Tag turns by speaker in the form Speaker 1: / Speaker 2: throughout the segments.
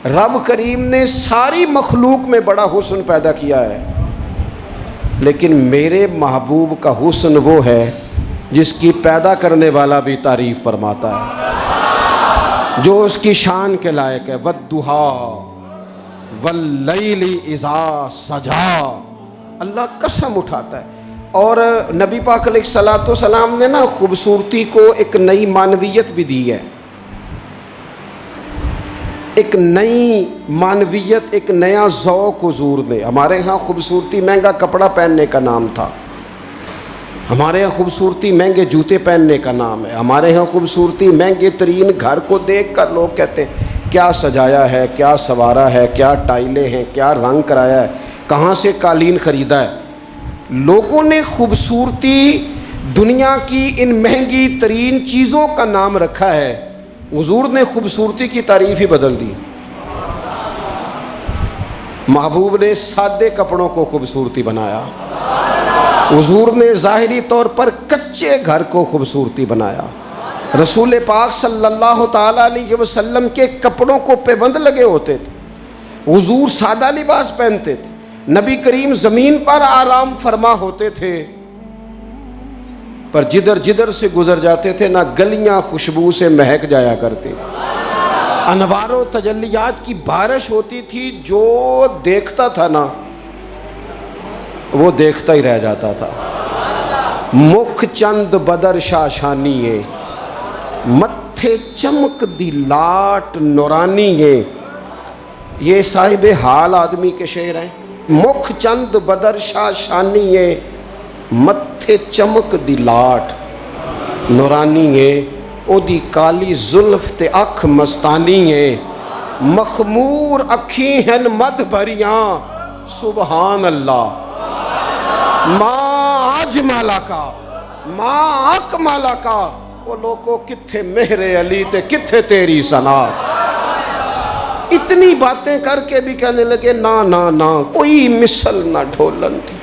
Speaker 1: رب کریم نے ساری مخلوق میں بڑا حسن پیدا کیا ہے، لیکن میرے محبوب کا حسن وہ ہے جس کی پیدا کرنے والا بھی تعریف فرماتا ہے، جو اس کی شان کے لائق ہے۔ وَالضُّحَىٰ وَاللَّيْلِ اِذَا سَجَىٰ، اللہ قسم اٹھاتا ہے۔ اور نبی پاک علیہ الصلوۃ والسلام نے نا خوبصورتی کو ایک نئی معنویت بھی دی ہے، ایک نئی معنویت، ایک نیا ذوق حضور نے۔ ہمارے ہاں خوبصورتی مہنگا کپڑا پہننے کا نام تھا، ہمارے ہاں خوبصورتی مہنگے جوتے پہننے کا نام ہے، ہمارے ہاں خوبصورتی مہنگے ترین گھر کو دیکھ کر لوگ کہتے ہیں کیا سجایا ہے، کیا سنوارا ہے، کیا ٹائلیں ہیں، کیا رنگ کرایا ہے، کہاں سے قالین خریدا ہے۔ لوگوں نے خوبصورتی دنیا کی ان مہنگی ترین چیزوں کا نام رکھا ہے، حضور نے خوبصورتی کی تعریف ہی بدل دی۔ محبوب نے سادے کپڑوں کو خوبصورتی بنایا، حضور نے ظاہری طور پر کچے گھر کو خوبصورتی بنایا۔ رسول پاک صلی اللہ تعالیٰ علیہ وسلم کے کپڑوں کو پابند لگے ہوتے تھے، حضور سادہ لباس پہنتے تھے، نبی کریم زمین پر آرام فرما ہوتے تھے، پر جدھر جدھر سے گزر جاتے تھے نہ گلیاں خوشبو سے مہک جایا کرتی تھی، انوار و تجلیات کی بارش ہوتی تھی، جو دیکھتا تھا نا وہ دیکھتا ہی رہ جاتا تھا۔ مکھ چند بدر شاشانی ہے، متھے چمک دی لاٹ نورانی ہے، یہ صاحب حال آدمی کے شعر ہیں۔ مکھ چند بدر شاشانی ہے، متھے چمک دی لاٹ نورانی ہے، او دی کالی زلف تے اکھ مستانی ہے، مخمور اکھی ہیں مد بھریاں سبحان اللہ، ماں اجمالا کا ماں اکمالا کا، وہ لوگوں کتھے مہر علی تے کتھے تیری ثنا۔ اتنی باتیں کر کے بھی کہنے لگے نا نا نا کوئی مثل نہ ڈھولن تھی۔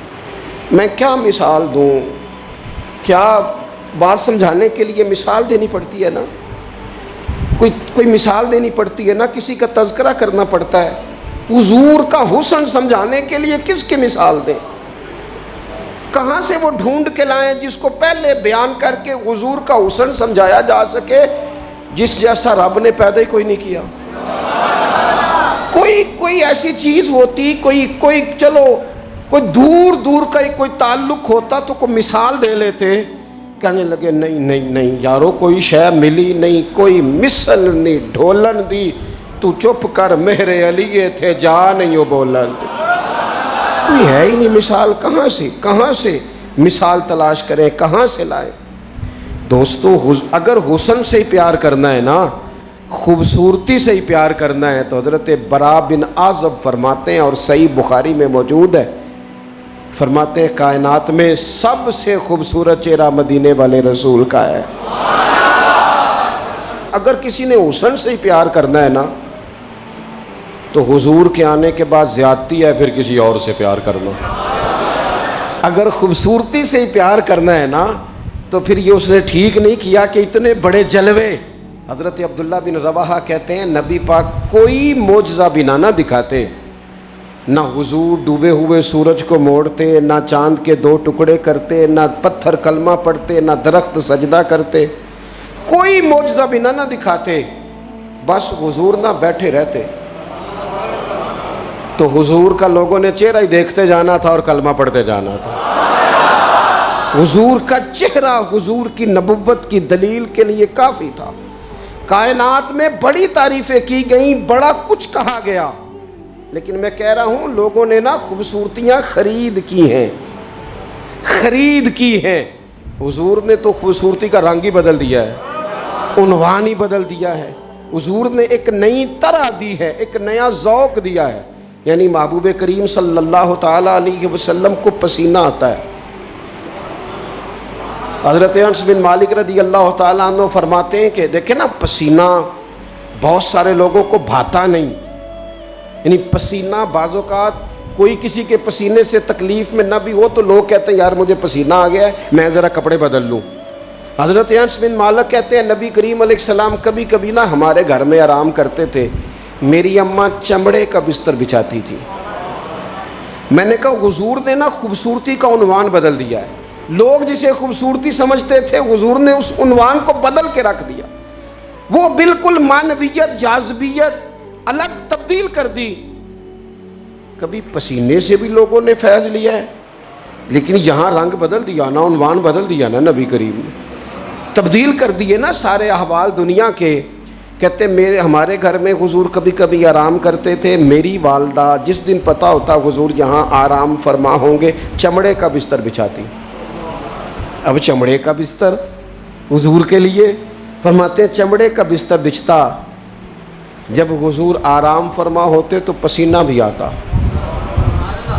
Speaker 1: میں کیا مثال دوں، کیا بات سمجھانے کے لیے مثال دینی پڑتی ہے نا، کوئی مثال دینی پڑتی ہے نا، کسی کا تذکرہ کرنا پڑتا ہے۔ حضور کا حسن سمجھانے کے لیے کس کی مثال دیں، کہاں سے وہ ڈھونڈ کے لائیں جس کو پہلے بیان کر کے حضور کا حسن سمجھایا جا سکے، جس جیسا رب نے پیدا ہی کوئی نہیں کیا۔ کوئی ایسی چیز ہوتی، کوئی چلو کوئی دور دور کا کوئی تعلق ہوتا تو کوئی مثال دے لیتے، کہنے لگے نہیں نہیں نہیں یارو کوئی شے ملی نہیں، کوئی مثل نہیں ڈھولن دی، تو چپ کر مہر علی تھے جا نہیں ہو بولن دی۔ کوئی ہے ہی نہیں مثال، کہاں سے مثال تلاش کریں، کہاں سے لائیں۔ دوستو اگر حسن سے ہی پیار کرنا ہے نا، خوبصورتی سے ہی پیار کرنا ہے، تو حضرت برا بن عازب فرماتے ہیں، اور صحیح بخاری میں موجود ہے، فرماتے ہیں کائنات میں سب سے خوبصورت چہرہ مدینے والے رسول کا ہے۔ اگر کسی نے حسن سے ہی پیار کرنا ہے نا، تو حضور کے آنے کے بعد زیادتی ہے پھر کسی اور سے پیار کرنا۔ اگر خوبصورتی سے ہی پیار کرنا ہے نا، تو پھر یہ اس نے ٹھیک نہیں کیا کہ اتنے بڑے جلوے۔ حضرت عبداللہ بن رواحہ کہتے ہیں نبی پاک کوئی معجزہ بنا نہ دکھاتے، نہ حضور ڈوبے ہوئے سورج کو موڑتے، نہ چاند کے 2 ٹکڑے کرتے، نہ پتھر کلمہ پڑھتے، نہ درخت سجدہ کرتے، کوئی معجزہ بنا نہ دکھاتے، بس حضور نہ بیٹھے رہتے، تو حضور کا لوگوں نے چہرہ ہی دیکھتے جانا تھا اور کلمہ پڑھتے جانا تھا۔ حضور کا چہرہ حضور کی نبوت کی دلیل کے لیے کافی تھا۔ کائنات میں بڑی تعریفیں کی گئیں، بڑا کچھ کہا گیا، لیکن میں کہہ رہا ہوں لوگوں نے نا خوبصورتیاں خرید کی ہیں۔ حضور نے تو خوبصورتی کا رنگ ہی بدل دیا ہے، عنوان ہی بدل دیا ہے۔ حضور نے ایک نئی طرح دی ہے، ایک نیا ذوق دیا ہے، یعنی محبوب کریم صلی اللہ تعالیٰ علیہ وسلم کو پسینہ آتا ہے۔ حضرت انس بن مالک رضی اللہ تعالیٰ عنہ فرماتے ہیں کہ دیکھیں نا، پسینہ بہت سارے لوگوں کو بھاتا نہیں، یعنی پسینہ بعض اوقات کوئی کسی کے پسینے سے تکلیف میں نہ بھی ہو تو لوگ کہتے ہیں یار مجھے پسینہ آ گیا ہے، میں ذرا کپڑے بدل لوں۔ حضرت انس بن مالک کہتے ہیں نبی کریم علیہ السلام کبھی کبھی نا ہمارے گھر میں آرام کرتے تھے، میری اماں چمڑے کا بستر بچھاتی تھی. میں نے کہا حضور نے نا خوبصورتی کا عنوان بدل دیا ہے. لوگ جسے خوبصورتی سمجھتے تھے حضور نے اس عنوان کو بدل کے رکھ دیا. وہ بالکل معنویت جاذبیت الگ تبدیل کر دی. کبھی پسینے سے بھی لوگوں نے فیض لیا ہے، لیکن یہاں رنگ بدل دیا نا، عنوان بدل دیا نا، نبی کریم نے تبدیل کر دیے نا سارے احوال دنیا کے. کہتے ہمارے گھر میں حضور کبھی کبھی آرام کرتے تھے. میری والدہ جس دن پتہ ہوتا حضور یہاں آرام فرما ہوں گے چمڑے کا بستر بچھاتی. اب چمڑے کا بستر حضور کے لیے، فرماتے ہیں چمڑے کا بستر بچھتا. جب حضور آرام فرما ہوتے تو پسینہ بھی آتا،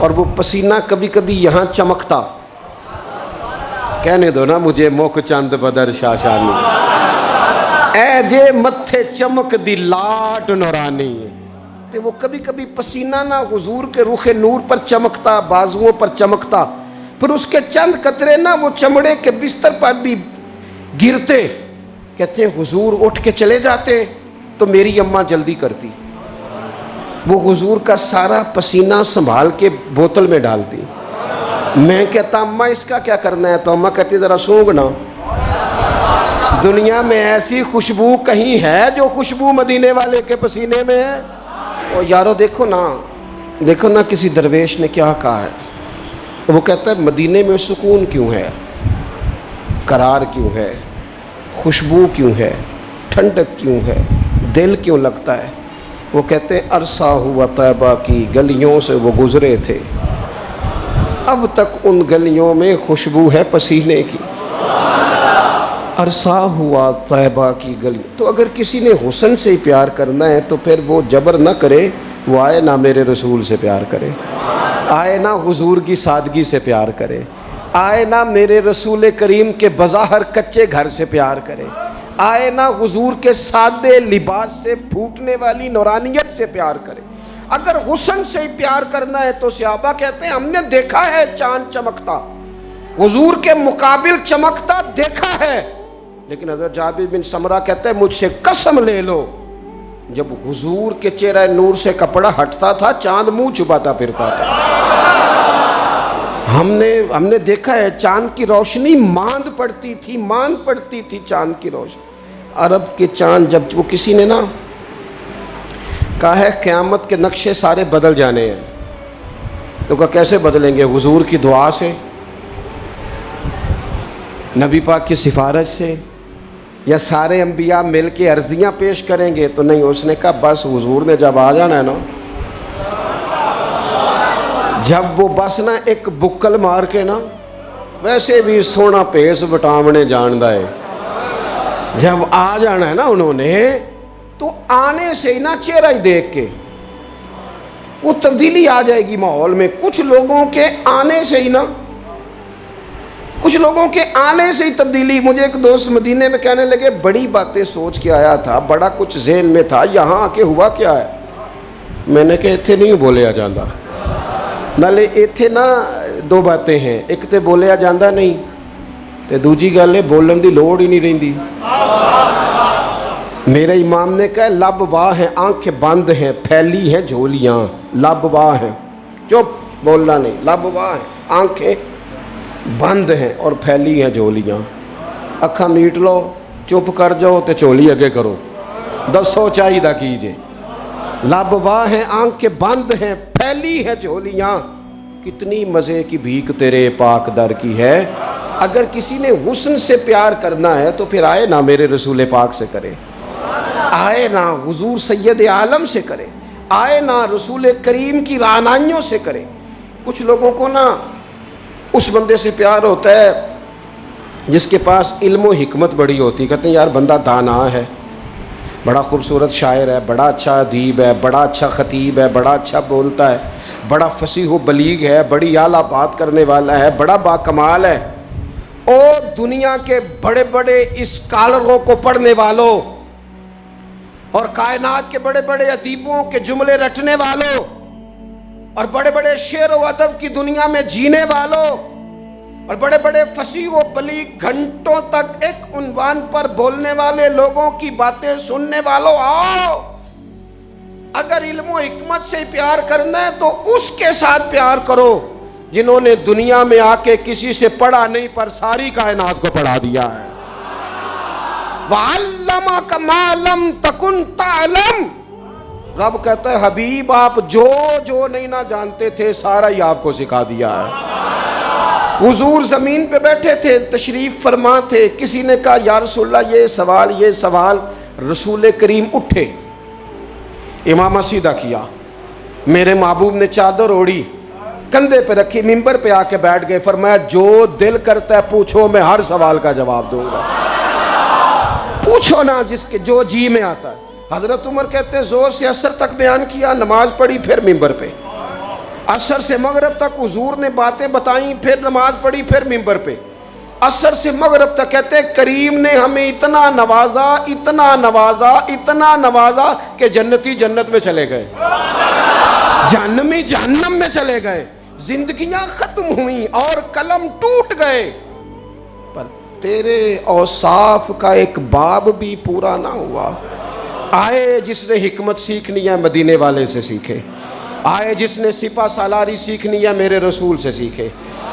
Speaker 1: اور وہ پسینہ کبھی کبھی یہاں چمکتا. کہنے دو نا مجھے موک چند بدر شاشانی، اے جے متھے چمک دی لاٹ نورانی. تو وہ کبھی کبھی پسینہ نا حضور کے رخ نور پر چمکتا، بازوؤں پر چمکتا، پھر اس کے چند قطرے نا وہ چمڑے کے بستر پر بھی گرتے. کہتے ہیں حضور اٹھ کے چلے جاتے تو میری اماں جلدی کرتی، وہ حضور کا سارا پسینہ سنبھال کے بوتل میں ڈالتی. میں کہتا اماں اس کا کیا کرنا ہے؟ تو اماں کہتی ذرا سونگنا. دنیا میں ایسی خوشبو کہیں ہے جو خوشبو مدینے والے کے پسینے میں ہے؟ اور یارو دیکھو نا کسی درویش نے کیا کہا ہے. وہ کہتا ہے مدینے میں سکون کیوں ہے، قرار کیوں ہے، خوشبو کیوں ہے، ٹھنڈک کیوں ہے، دل کیوں لگتا ہے؟ وہ کہتے ہیں عرصہ ہوا طیبہ کی گلیوں سے وہ گزرے تھے، اب تک ان گلیوں میں خوشبو ہے پسینے کی. عرصہ ہوا طیبہ کی گلی. تو اگر کسی نے حسن سے ہی پیار کرنا ہے تو پھر وہ جبر نہ کرے، وہ آئے نہ میرے رسول سے پیار کرے، آئے نہ حضور کی سادگی سے پیار کرے، آئے نہ میرے رسول کریم کے بظاہر کچے گھر سے پیار کرے، آئے نہ حضور کے سادے لباس سے پھوٹنے والی نورانیت سے پیار کرے. اگر حسن سے ہی پیار کرنا ہے تو صحابہ کہتے ہیں ہم نے دیکھا ہے چاند چمکتا، حضور کے مقابل چمکتا دیکھا ہے. لیکن حضرت جابر بن سمرہ کہتے ہیں مجھ سے قسم لے لو جب حضور کے چہرہ نور سے کپڑا ہٹتا تھا چاند منہ چھپاتا پھرتا تھا. ہم نے دیکھا ہے چاند کی روشنی ماند پڑتی تھی چاند کی روشنی. عرب کے چاند جب وہ کسی نے نا کہا ہے قیامت کے نقشے سارے بدل جانے ہیں، تو کہا کیسے بدلیں گے؟ حضور کی دعا سے، نبی پاک کی سفارش سے، یا سارے انبیاء مل کے عرضیاں پیش کریں گے؟ تو نہیں. اس نے کہا بس حضور نے جب آ جانا ہے نا، جب وہ بس نا ایک بکل مار کے نا، ویسے بھی سونا پیس وٹامنے جاندہ ہے، جب آ جانا ہے نا انہوں نے، تو آنے سے ہی نا چہرہ ہی دیکھ کے وہ تبدیلی آ جائے گی ماحول میں. کچھ لوگوں کے آنے سے ہی تبدیلی. مجھے ایک دوست مدینے میں کہنے لگے بڑی باتیں سوچ کے آیا تھا، بڑا کچھ ذہن میں تھا، یہاں آ کے ہوا کیا ہے؟ میں نے کہا ایتھے نہیں بولیا جاندہ. نالے ایتھے نا دو باتیں ہیں، ایک تے بولیا جاندہ نہیں تے دوجی گل ہے بولن دی لوڑ ہی نہیں رہندی. میرے امام نے کہا لب واہ ہیں آنکھیں بند ہیں پھیلی ہیں جھولیاں. لب واہ ہیں، چپ بولنا نہیں، لب واہ ہیں آنکھیں بند ہیں اور پھیلی ہیں جھولیاں. اکھا میٹ لو، چپ کر جاؤ تے چولی اگے کرو، دسو چاہیدہ کیجئے. لب واہ ہیں آنکھیں بند ہیں پھیلی ہیں جھولیاں، کتنی مزے کی بھیک تیرے پاک در کی ہے. اگر کسی نے حسن سے پیار کرنا ہے تو پھر آئے نہ میرے رسول پاک سے کرے، آئے نہ حضور سید عالم سے کرے، آئے نہ رسول کریم کی رعنائیوں سے کرے. کچھ لوگوں کو نا اس بندے سے پیار ہوتا ہے جس کے پاس علم و حکمت بڑی ہوتی. کہتے ہیں یار بندہ دانا ہے، بڑا خوبصورت شاعر ہے، بڑا اچھا ادیب ہے، بڑا اچھا خطیب ہے، بڑا اچھا بولتا ہے، بڑا فصیح و بلیغ ہے، بڑی اعلیٰ بات کرنے والا ہے، بڑا باکمال ہے. اور دنیا کے بڑے بڑے اسکالروں کو پڑھنے والوں اور کائنات کے بڑے بڑے ادیبوں کے جملے رٹنے والوں اور بڑے بڑے شعر و ادب کی دنیا میں جینے والوں اور بڑے بڑے فصیح و بلیغ گھنٹوں تک ایک عنوان پر بولنے والے لوگوں کی باتیں سننے والوں، آؤ اگر علم و حکمت سے پیار کرنا ہے تو اس کے ساتھ پیار کرو جنہوں نے دنیا میں آ کے کسی سے پڑھا نہیں پر ساری کائنات کو پڑھا دیا ہے. وَعَلَّمَكَ مَا لَمْ تَكُنْ تَعْلَمْ. رب کہتا ہے حبیب آپ جو نہیں نہ جانتے تھے سارا ہی آپ کو سکھا دیا ہے. حضور زمین پہ بیٹھے تھے, تشریف فرما تھے, کسی نے کہا یا رسول اللہ یہ سوال. رسول کریم اٹھے, امامہ سیدھا کیا, میرے محبوب نے چادر اوڑھی, کندھے پہ رکھی, ممبر پہ آ کے بیٹھ گئے, فرمایا جو دل کرتا ہے پوچھو, میں ہر سوال کا جواب دوں گا. پوچھو نا جس کے جو جی میں آتا ہے. حضرت عمر کہتے ہیں زور سے عصر تک بیان کیا, نماز پڑھی, پھر ممبر پہ. عصر سے مغرب تک حضور نے باتیں بتائیں, پھر نماز پڑھی, پھر ممبر پہ. عصر سے مغرب تک کہتے ہیں کریم نے ہمیں اتنا نوازا کہ جنتی جنت میں چلے گئے, جہنمی جہنم میں چلے گئے, زندگیاں ختم ہوئیں اور قلم ٹوٹ گئے, پر تیرے اوصاف کا ایک باب بھی پورا نہ ہوا. آئے جس نے حکمت سیکھنی ہے مدینے والے سے سیکھے, آئے جس نے سپہ سالاری سیکھنی ہے میرے رسول سے سیکھے,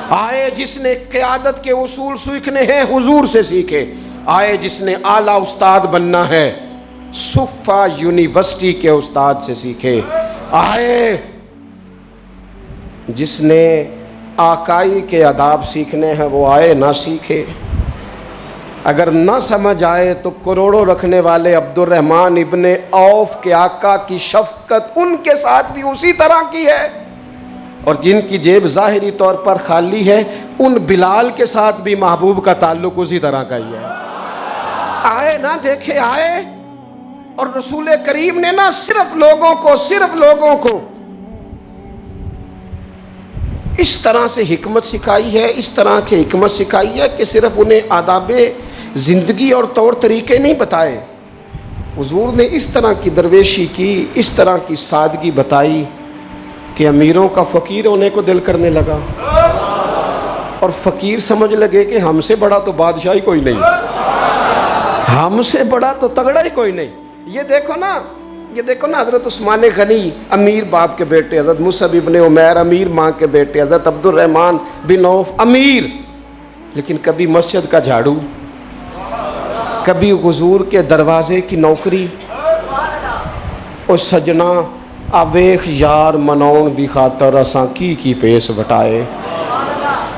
Speaker 1: آئے جس نے قیادت کے اصول سیکھنے ہیں حضور سے سیکھے, آئے جس نے اعلیٰ استاد بننا ہے صفا یونیورسٹی کے استاد سے سیکھے, آئے جس نے آقائی کے آداب سیکھنے ہیں وہ آئے نہ سیکھے. اگر نہ سمجھ آئے تو کروڑوں رکھنے والے عبد الرحمن ابن عوف کے آقا کی شفقت ان کے ساتھ بھی اسی طرح کی ہے, اور جن کی جیب ظاہری طور پر خالی ہے ان بلال کے ساتھ بھی محبوب کا تعلق اسی طرح کا ہی ہے. آئے نہ دیکھے آئے, اور رسول کریم نے نہ صرف لوگوں کو اس طرح سے حکمت سکھائی ہے, اس طرح کی حکمت سکھائی ہے کہ صرف انہیں آداب زندگی اور طور طریقے نہیں بتائے, حضور نے اس طرح کی درویشی کی, اس طرح کی سادگی بتائی کہ امیروں کا فقیر ہونے کو دل کرنے لگا, اور فقیر سمجھ لگے کہ ہم سے بڑا تو بادشاہی کوئی نہیں, ہم سے بڑا تو تگڑا ہی کوئی نہیں. یہ دیکھو نا حضرت عثمان غنی امیر باپ کے بیٹے, حضرت مصعب ابن عمیر امیر ماں کے بیٹے, حضرت عبد الرحمن بن عوف امیر, لیکن کبھی مسجد کا جھاڑو, کبھی حضور کے دروازے کی نوکری. او سجنا آویخ یار منون دی خاطر اساں کی پیس وٹائے.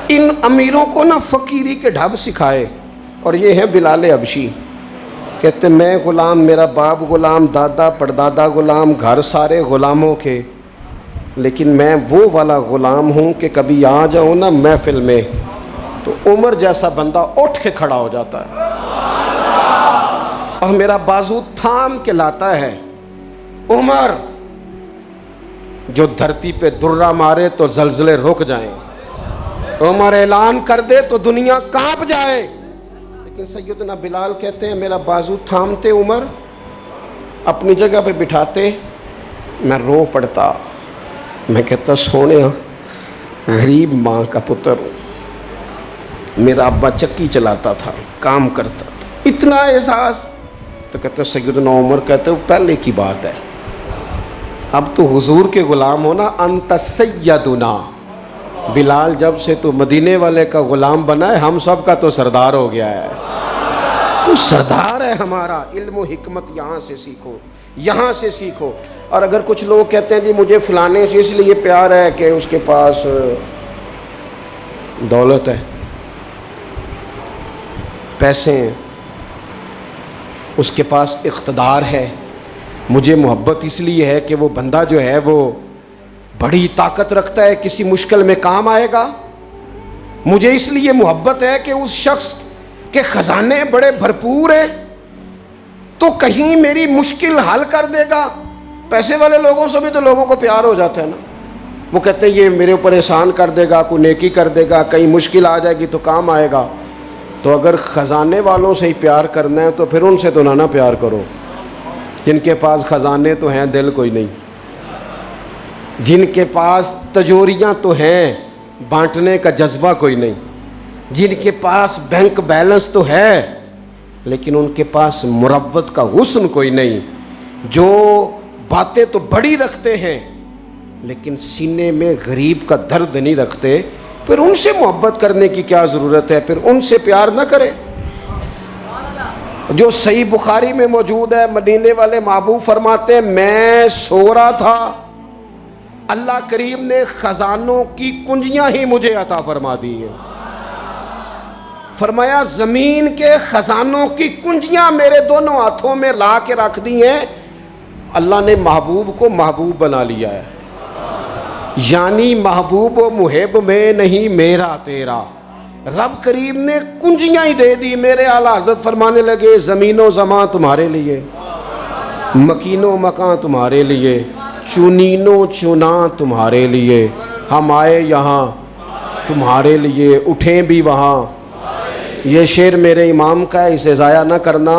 Speaker 1: ان امیروں کو نہ فقیری کے ڈھب سکھائے. اور یہ ہے بلال حبشی, کہتے میں غلام, میرا باپ غلام, دادا پردادا غلام, گھر سارے غلاموں کے, لیکن میں وہ والا غلام ہوں کہ کبھی آ جاؤں نا محفل میں تو عمر جیسا بندہ اٹھ کے کھڑا ہو جاتا ہے اور میرا بازو تھام کے لاتا ہے. عمر جو دھرتی پہ درہ مارے تو زلزلے رک جائیں, عمر اعلان کر دے تو دنیا کانپ جائے. لیکن سیدنا بلال کہتے ہیں میرا بازو تھامتے عمر, اپنی جگہ پہ بٹھاتے, میں رو پڑتا, میں کہتا سونے غریب ماں کا پتر ہوں, میرا ابا چکی چلاتا تھا, کام کرتا تھا, اتنا احساس. تو کہتے سیدنا عمر کہتے وہ پہلے کی بات ہے, اب تو حضور کے غلام ہونا, انت سیدنا بلال, جب سے تو مدینے والے کا غلام بنا ہے ہم سب کا تو سردار ہو گیا ہے, تو سردار ہے ہمارا. علم و حکمت یہاں سے سیکھو, یہاں سے سیکھو. اور اگر کچھ لوگ کہتے ہیں جی مجھے فلانے سے اس لیے پیار ہے کہ اس کے پاس دولت ہے, پیسے ہیں, اس کے پاس اقتدار ہے, مجھے محبت اس لیے ہے کہ وہ بندہ جو ہے وہ بڑی طاقت رکھتا ہے, کسی مشکل میں کام آئے گا, مجھے اس لیے محبت ہے کہ اس شخص کے خزانے بڑے بھرپور ہیں تو کہیں میری مشکل حل کر دے گا. پیسے والے لوگوں سے بھی تو لوگوں کو پیار ہو جاتا ہے نا, وہ کہتے ہیں یہ میرے اوپر احسان کر دے گا, کوئی نیکی کر دے گا, کہیں مشکل آ جائے گی تو کام آئے گا. تو اگر خزانے والوں سے ہی پیار کرنا ہے تو پھر ان سے تو نہ پیار کرو جن کے پاس خزانے تو ہیں دل کوئی نہیں, جن کے پاس تجوریاں تو ہیں بانٹنے کا جذبہ کوئی نہیں, جن کے پاس بینک بیلنس تو ہے لیکن ان کے پاس مروت کا حسن کوئی نہیں, جو باتیں تو بڑی رکھتے ہیں لیکن سینے میں غریب کا درد نہیں رکھتے، پھر ان سے محبت کرنے کی کیا ضرورت ہے؟ پھر ان سے پیار نہ کرے۔ جو صحیح بخاری میں موجود ہے، مدینے والے محبوب فرماتے ہیں میں سو رہا تھا، اللہ کریم نے خزانوں کی کنجیاں ہی مجھے عطا فرما دی ہیں۔ فرمایا زمین کے خزانوں کی کنجیاں میرے دونوں ہاتھوں میں لا کے رکھ دی ہیں۔ اللہ نے محبوب کو محبوب بنا لیا ہے، یعنی محبوب و محب میں نہیں میرا تیرا۔ رب کریم نے کنجیاں ہی دے دی۔ میرے اعلیٰ حضرت فرمانے لگے زمین و زمان تمہارے لیے، مکین و مکان تمہارے لیے، چنین و چنا تمہارے لیے، ہم آئے یہاں تمہارے لیے، اٹھیں بھی وہاں۔ یہ شعر میرے امام کا ہے، اسے ضائع نہ کرنا۔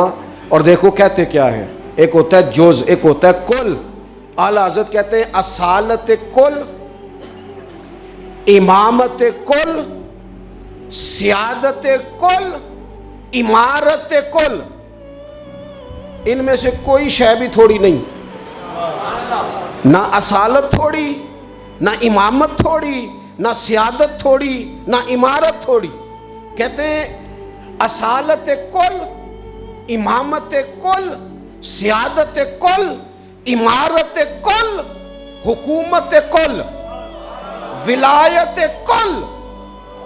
Speaker 1: اور دیکھو کہتے کیا ہے، ایک ہوتا ہے جز، ایک ہوتا ہے کل۔ اعلیٰ حضرت کہتے ہیں اصالت کل، امامت کل، سیادت کل، امارت کل، ان میں سے کوئی شے بھی تھوڑی نہیں، نہ اصالت تھوڑی، نہ امامت تھوڑی، نہ سیادت تھوڑی، نہ امارت تھوڑی۔ کہتے ہیں اصالت کل، امامت کل، سیادت کل، امارت کل، حکومت کل، ولایت کل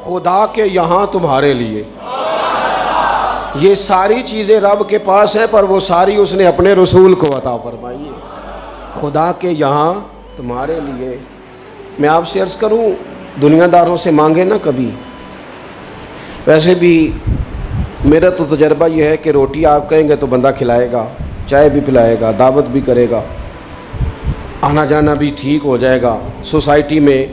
Speaker 1: خدا کے یہاں تمہارے لیے۔ یہ ساری چیزیں رب کے پاس ہیں، پر وہ ساری اس نے اپنے رسول کو عطا فرمائی ہے، خدا کے یہاں تمہارے لیے۔ میں آپ سے عرض کروں، دنیا داروں سے مانگے نہ کبھی۔ ویسے بھی میرا تو تجربہ یہ ہے کہ روٹی آپ کہیں گے تو بندہ کھلائے گا، چائے بھی پلائے گا، دعوت بھی کرے گا، آنا جانا بھی ٹھیک ہو جائے گا۔ سوسائٹی میں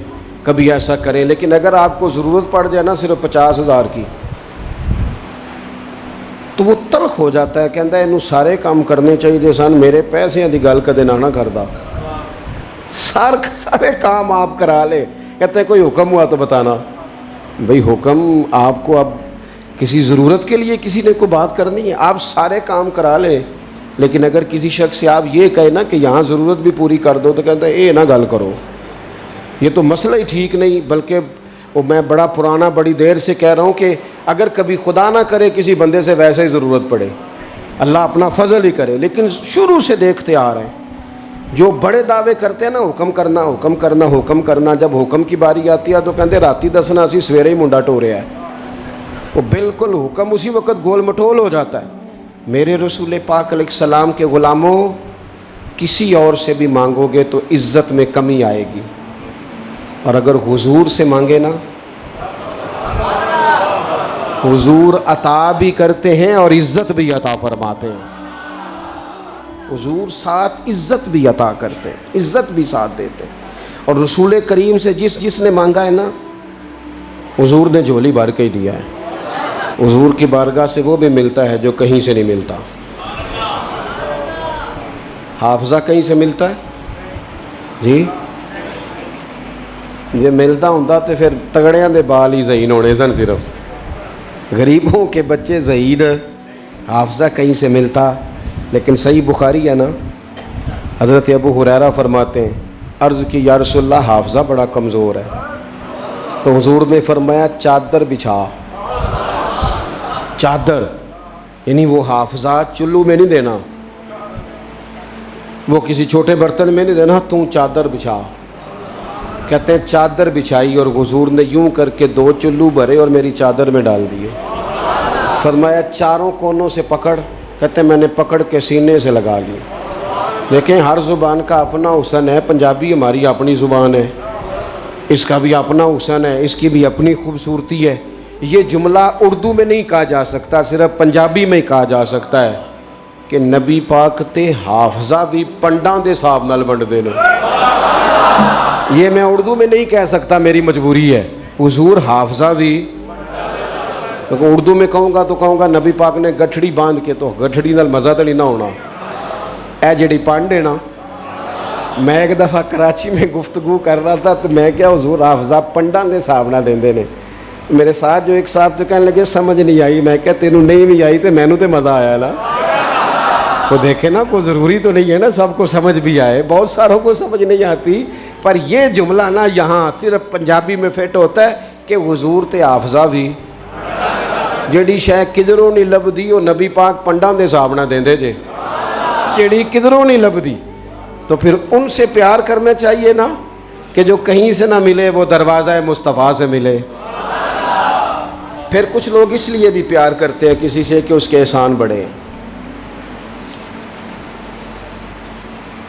Speaker 1: کبھی ایسا کریں، لیکن اگر آپ کو ضرورت پڑ جائے نا صرف 50,000 کی، تو وہ تلخ ہو جاتا ہے، کہتا ہے انہوں سارے کام کرنے چاہیے سن، میرے پیسے دی گل کدے نہ کردا، سارے کام آپ کرا لے۔ کہتے ہیں کوئی حکم ہوا تو بتانا۔ بھئی حکم آپ کو اب کسی ضرورت کے لیے کسی نے کوئی بات کرنی ہے، آپ سارے کام کرا لیں، لیکن اگر کسی شخص سے آپ یہ کہیں نا کہ یہاں ضرورت بھی پوری کر دو، تو کہتا ہے اے نہ گل کرو، یہ تو مسئلہ ہی ٹھیک نہیں۔ بلکہ وہ میں بڑا پرانا بڑی دیر سے کہہ رہا ہوں کہ اگر کبھی خدا نہ کرے کسی بندے سے ویسے ہی ضرورت پڑے، اللہ اپنا فضل ہی کرے، لیکن شروع سے دیکھتے آ رہے ہیں جو بڑے دعوے کرتے ہیں نا، حکم کرنا حکم کرنا حکم کرنا، جب حکم کی باری آتی ہے تو کہتے راتی دسنا اسی سویرے ہی منڈا ٹو رہا ہے، وہ بالکل حکم اسی وقت گول مٹول ہو جاتا ہے۔ میرے رسول پاک علیہ السلام کے غلاموں، کسی اور سے بھی مانگو گے تو عزت میں کمی آئے گی، اور اگر حضور سے مانگے نا، حضور عطا بھی کرتے ہیں اور عزت بھی عطا فرماتے ہیں۔ حضور ساتھ عزت بھی عطا کرتے ہیں، عزت بھی ساتھ دیتے ہیں۔ اور رسول کریم سے جس نے مانگا ہے نا، حضور نے جھولی بھر کے ہی دیا ہے۔ حضور کی بارگاہ سے وہ بھی ملتا ہے جو کہیں سے نہیں ملتا۔ حافظہ کہیں سے ملتا ہے جی؟ یہ ملتا ہوں تو پھر تگڑیاں دے بال ہی ذہین ہونے سن، صرف غریبوں کے بچے ذہین۔ حافظہ کہیں سے ملتا، لیکن صحیح بخاری ہے نا، حضرت ابو ہریرہ فرماتے ہیں عرض کی یا رسول اللہ حافظہ بڑا کمزور ہے، تو حضور نے فرمایا چادر بچھا۔ چادر یعنی وہ حافظہ چلو میں نہیں دینا، وہ کسی چھوٹے برتن میں نہیں دینا، تو چادر بچھا۔ کہتے ہیں چادر بچھائی اور حضور نے یوں کر کے 2 چلو بھرے اور میری چادر میں ڈال دیے۔ فرمایا چاروں کونوں سے پکڑ، کہتے ہیں میں نے پکڑ کے سینے سے لگا لی۔ دیکھیں ہر زبان کا اپنا حسن ہے، پنجابی ہماری اپنی زبان ہے، اس کا بھی اپنا حسن ہے، اس کی بھی اپنی خوبصورتی ہے۔ یہ جملہ اردو میں نہیں کہا جا سکتا، صرف پنجابی میں ہی کہا جا سکتا ہے کہ نبی پاک تے حافظہ بھی پنڈاں دے صاحب نال ونڈ دے نے۔ یہ میں اردو میں نہیں کہہ سکتا، میری مجبوری ہے۔ حضور حافظہ بھی، اردو میں کہوں گا تو کہوں گا نبی پاک نے گٹھڑی باندھ کے، تو گٹھڑی نال مزہ تو نہیں نہ ہونا۔ اے جڑی پنڈ ہے نا، میں ایک دفعہ کراچی میں گفتگو کر رہا تھا تو میں کیا حضور حافظہ پنڈاں دے صاحب نہ دیندے نے۔ میرے ساتھ جو ایک صاحب تو کہنے لگے سمجھ نہیں آئی، میں کہا تینوں نہیں بھی آئی تو مینوں تے مزہ آیا نا۔ تو دیکھیں نا، کوئی ضروری تو نہیں ہے نا سب کو سمجھ بھی آئے، بہت ساروں کو سمجھ نہیں آتی، پر یہ جملہ نا یہاں صرف پنجابی میں فٹ ہوتا ہے کہ حضور تے حافظہ بھی جیڑی شے کدھروں نہیں لبدی وہ نبی پاک پنڈاں دے حساب نہ دیندے جے، جیڑی کدھروں نہیں لبدی، تو پھر ان سے پیار کرنا چاہیے نا، کہ جو کہیں سے نہ ملے وہ دروازہ مصطفیٰ سے ملے۔ پھر کچھ لوگ اس لیے بھی پیار کرتے ہیں کسی سے کہ اس کے احسان بڑھے۔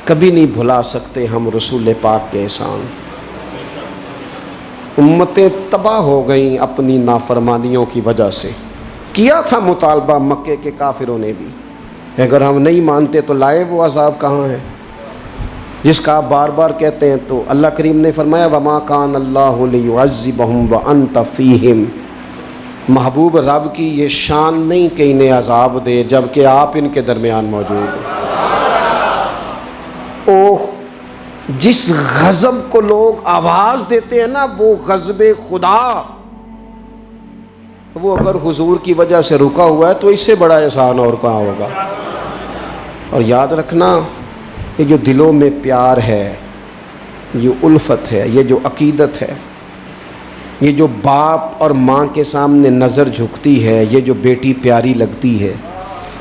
Speaker 1: کبھی نہیں بھلا سکتے ہم رسول پاک کے احسان۔ امتیں تباہ ہو گئیں اپنی نافرمانیوں کی وجہ سے۔ کیا تھا مطالبہ مکے کے کافروں نے بھی، اگر ہم نہیں مانتے تو لائے وہ عذاب کہاں ہے جس کا آپ بار بار کہتے ہیں؟ تو اللہ کریم نے فرمایا وَمَا كَانَ اللَّهُ لِيُعَذِّبَهُمْ وَأَنْتَ فِيهِمْ، محبوب رب کی یہ شان نہیں کہ انہیں عذاب دے جبکہ آپ ان کے درمیان موجود ہیں۔ اوہ، جس غضب کو لوگ آواز دیتے ہیں نا وہ غضب خدا، وہ اگر حضور کی وجہ سے رکا ہوا ہے تو اس سے بڑا احسان اور کہاں ہوگا۔ اور یاد رکھنا، یہ جو دلوں میں پیار ہے، یہ الفت ہے، یہ جو عقیدت ہے، یہ جو باپ اور ماں کے سامنے نظر جھکتی ہے، یہ جو بیٹی پیاری لگتی ہے،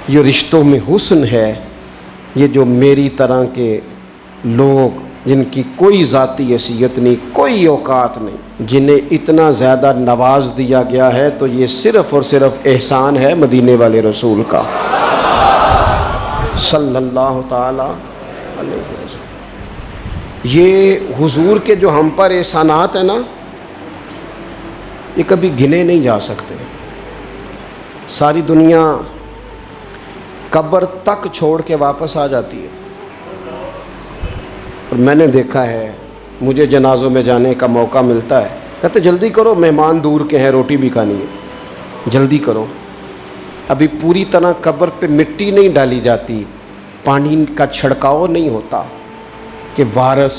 Speaker 1: یہ رشتوں میں حسن ہے، یہ جو میری طرح کے لوگ جن کی کوئی ذاتی حیثیت نہیں، کوئی اوقات نہیں، جنہیں اتنا زیادہ نواز دیا گیا ہے، تو یہ صرف اور صرف احسان ہے مدینے والے رسول کا صلی اللہ تعالی علیہ وسلم۔ یہ حضور کے جو ہم پر احسانات ہیں نا، یہ کبھی گنے نہیں جا سکتے۔ ساری دنیا قبر تک چھوڑ کے واپس آ جاتی ہے، اور میں نے دیکھا ہے، مجھے جنازوں میں جانے کا موقع ملتا ہے، کہتے جلدی کرو مہمان دور کے ہیں، روٹی بھی کھانی ہے، جلدی کرو۔ ابھی پوری طرح قبر پہ مٹی نہیں ڈالی جاتی، پانی کا چھڑکاؤ نہیں ہوتا کہ وارث،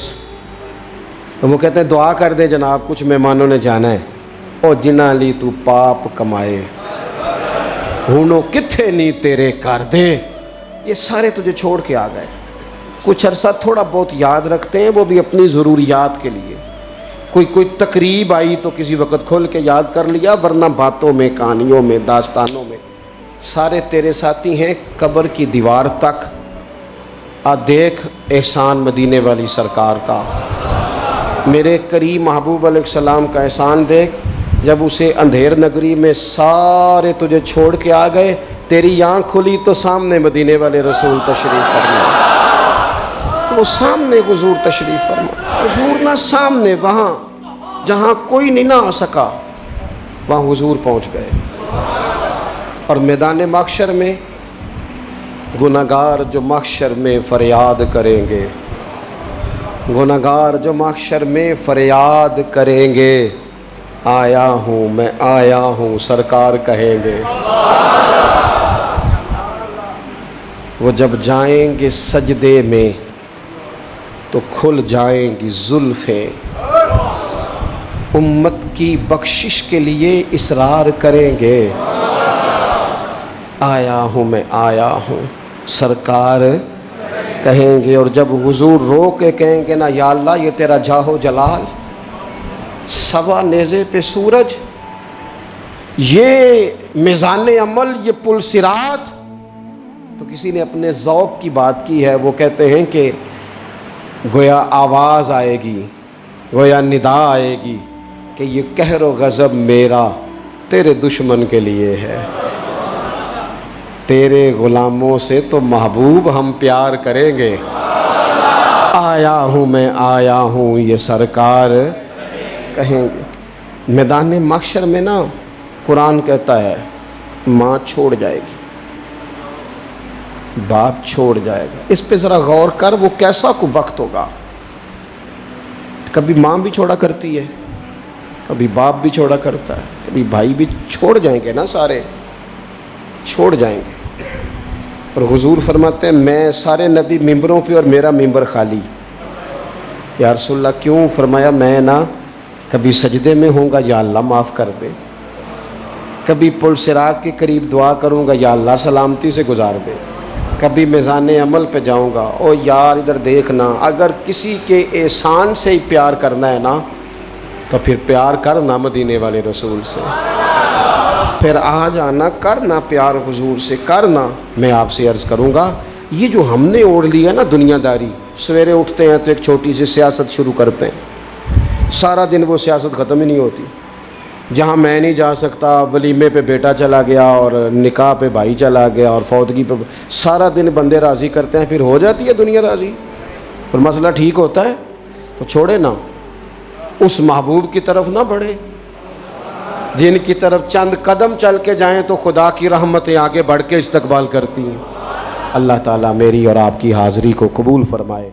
Speaker 1: وہ کہتے ہیں دعا کر دیں جناب کچھ مہمانوں نے جانا ہے، او جنہ لی تو پاپ کمائے ہونو کتھے نہیں تیرے کر دے، یہ سارے تجھے چھوڑ کے آ گئے۔ کچھ عرصہ تھوڑا بہت یاد رکھتے ہیں، وہ بھی اپنی ضروریات کے لیے، کوئی تقریب آئی تو کسی وقت کھول کے یاد کر لیا، ورنہ باتوں میں، کہانیوں میں، داستانوں میں سارے تیرے ساتھی ہیں۔ قبر کی دیوار تک دیکھ احسان مدینے والی سرکار کا، میرے کریم محبوب علیہ السلام کا احسان دیکھ، جب اسے اندھیر نگری میں سارے تجھے چھوڑ کے آ گئے، تیری آنکھ کھلی تو سامنے مدینے والے رسول تشریف فرما، وہ سامنے حضور تشریف فرما، حضور نہ سامنے، وہاں جہاں کوئی نہیں نہ آ سکا وہاں حضور پہنچ گئے۔ اور میدان محشر میں گناہگار جو محشر میں فریاد کریں گے، گناہگار جو محشر میں فریاد کریں گے، آیا ہوں میں آیا ہوں سرکار کہیں گے۔ وہ جب جائیں گے سجدے میں تو کھل جائیں گی زلفیں، امت کی بخشش کے لیے اصرار کریں گے، آیا ہوں میں آیا ہوں سرکار کہیں گے۔ اور جب حضور رو کے کہیں گے نا یا اللہ یہ تیرا جاہو جلال، سوا نیزے پہ سورج، یہ میزان عمل، یہ پل صراط، تو کسی نے اپنے ذوق کی بات کی ہے، وہ کہتے ہیں کہ گویا آواز آئے گی، گویا ندا آئے گی کہ یہ قہر و غضب میرا تیرے دشمن کے لیے ہے، تیرے غلاموں سے تو محبوب ہم پیار کریں گے، آیا ہوں میں آیا ہوں یہ سرکار کہیں گے۔ میدان محشر میں نا قرآن کہتا ہے ماں چھوڑ جائے گی، باپ چھوڑ جائے گا، اس پہ ذرا غور کر، وہ کیسا کو وقت ہوگا۔ کبھی ماں بھی چھوڑا کرتی ہے، کبھی باپ بھی چھوڑا کرتا ہے، کبھی بھائی بھی چھوڑ جائیں گے نا، سارے چھوڑ جائیں گے۔ اور حضور فرماتے ہیں میں سارے نبی ممبروں پہ اور میرا ممبر خالی۔ یا رسول اللہ کیوں؟ فرمایا میں نا کبھی سجدے میں ہوں گا یا اللہ معاف کر دے، کبھی پل صراط کے قریب دعا کروں گا یا اللہ سلامتی سے گزار دے، کبھی میزان عمل پہ جاؤں گا، او یار ادھر دیکھنا، اگر کسی کے احسان سے ہی پیار کرنا ہے نا تو پھر پیار کرنا مدینے والے رسول سے، پھر آ جانا کرنا پیار حضور سے کرنا۔ میں آپ سے عرض کروں گا یہ جو ہم نے اوڑھ لیا نا دنیا داری، سویرے اٹھتے ہیں تو ایک چھوٹی سی سیاست شروع کرتے ہیں، سارا دن وہ سیاست ختم ہی نہیں ہوتی۔ جہاں میں نہیں جا سکتا ولیمے پہ بیٹا چلا گیا اور نکاح پہ بھائی چلا گیا اور فوتگی پہ، سارا دن بندے راضی کرتے ہیں، پھر ہو جاتی ہے دنیا راضی، پھر مسئلہ ٹھیک ہوتا ہے تو چھوڑے نا، اس محبوب کی طرف نہ بڑھے جن کی طرف چند قدم چل کے جائیں تو خدا کی رحمتیں آگے بڑھ کے استقبال کرتی ہیں۔ اللہ تعالیٰ میری اور آپ کی حاضری کو قبول فرمائے۔